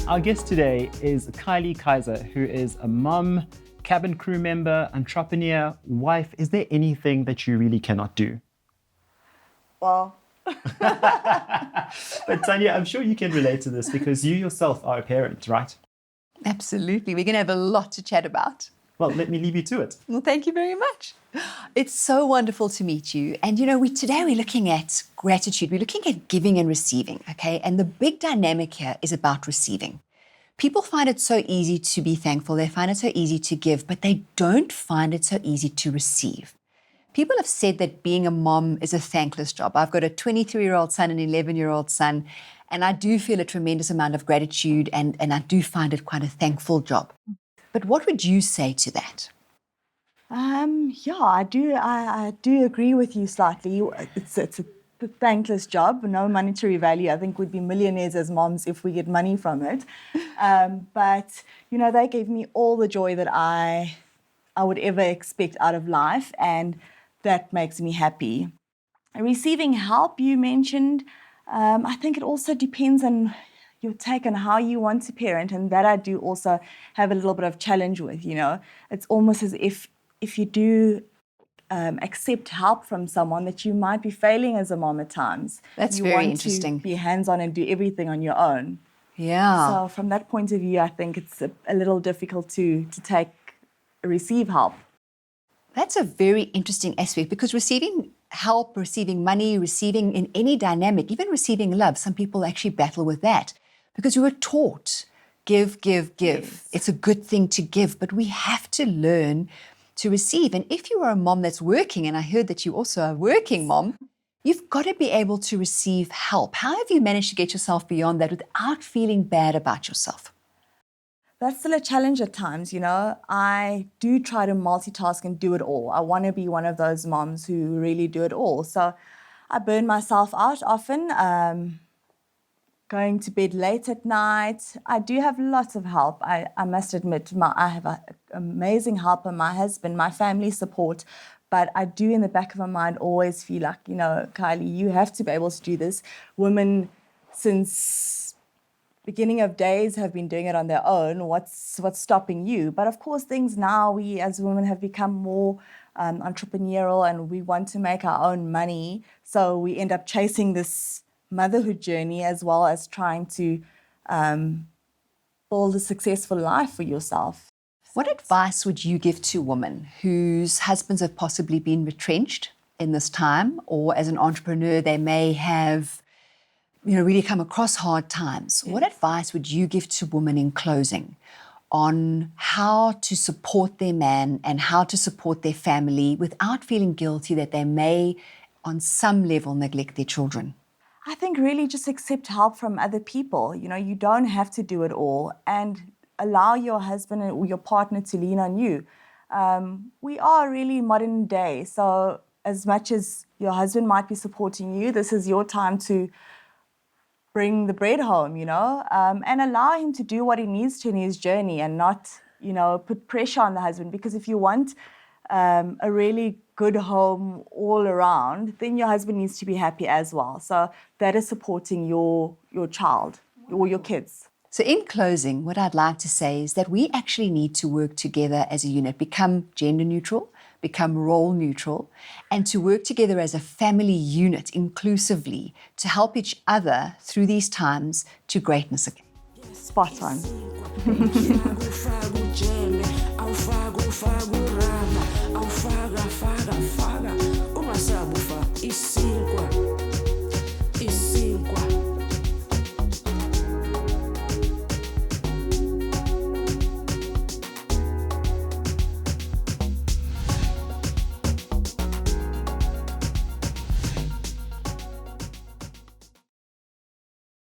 Our guest today is Kylie Kaiser, who is a mom, cabin crew member, entrepreneur, wife. Is there anything that you really cannot do? Well, But Tanya, I'm sure you can relate to this because you yourself are a parent, right? absolutely. We're going to have a lot to chat about. Well, let me leave you to it. Well, thank you very much. It's so wonderful to meet you. And, today we're looking at gratitude. We're looking at giving and receiving, okay? And the big dynamic here is about receiving. People find it so easy to be thankful. They find it so easy to give, but they don't find it so easy to receive. People have said that being a mom is a thankless job. I've got a 23-year-old son and an 11-year-old son, and I do feel a tremendous amount of gratitude, and I do find it quite a thankful job. But what would you say to that? Yeah, I do. I do agree with you slightly. It's a thankless job, no monetary value. I think we'd be millionaires as moms if we get money from it. But they gave me all the joy that I would ever expect out of life, and that makes me happy. Receiving help, you mentioned. I think it also depends on your take on how you want to parent, and that I do also have a little bit of challenge with. It's almost as if you do accept help from someone, that you might be failing as a mom at times. That's you very want interesting. to be hands-on and do everything on your own. Yeah. So from that point of view, I think it's a little difficult to receive help. That's a very interesting aspect, because receiving help, receiving money, receiving in any dynamic, even receiving love, some people actually battle with that because we were taught give, give, give. Yes. It's a good thing to give, but we have to learn to receive. And if you are a mom that's working, and I heard that you also are a working mom, you've got to be able to receive help. How have you managed to get yourself beyond that without feeling bad about yourself? That's still a challenge at times, I do try to multitask and do it all. I want to be one of those moms who really do it all. So I burn myself out often, going to bed late at night. I do have lots of help. I must admit, I have an amazing helper, my husband, my family support. But I do, in the back of my mind, always feel like, Kylie, you have to be able to do this. Women, since beginning of days, have been doing it on their own. What's stopping you? But of course, things now, we as women have become more entrepreneurial, and we want to make our own money. So we end up chasing this motherhood journey as well as trying to build a successful life for yourself. What advice would you give to women whose husbands have possibly been retrenched in this time, or as an entrepreneur, they may have really come across hard times? What advice would you give to women in closing on how to support their man and how to support their family without feeling guilty that they may, on some level, neglect their children? I think really just accept help from other people. You don't have to do it all, and allow your husband or your partner to lean on you. We are really modern day, so as much as your husband might be supporting you, this is your time to bring the bread home, and allow him to do what he needs to in his journey, and not, put pressure on the husband. Because if you want a really good home all around, then your husband needs to be happy as well. So that is supporting your child or your kids. So in closing, what I'd like to say is that we actually need to work together as a unit, become gender neutral, become role neutral, and to work together as a family unit inclusively to help each other through these times to greatness again. Spot on. Uma sabufa e 5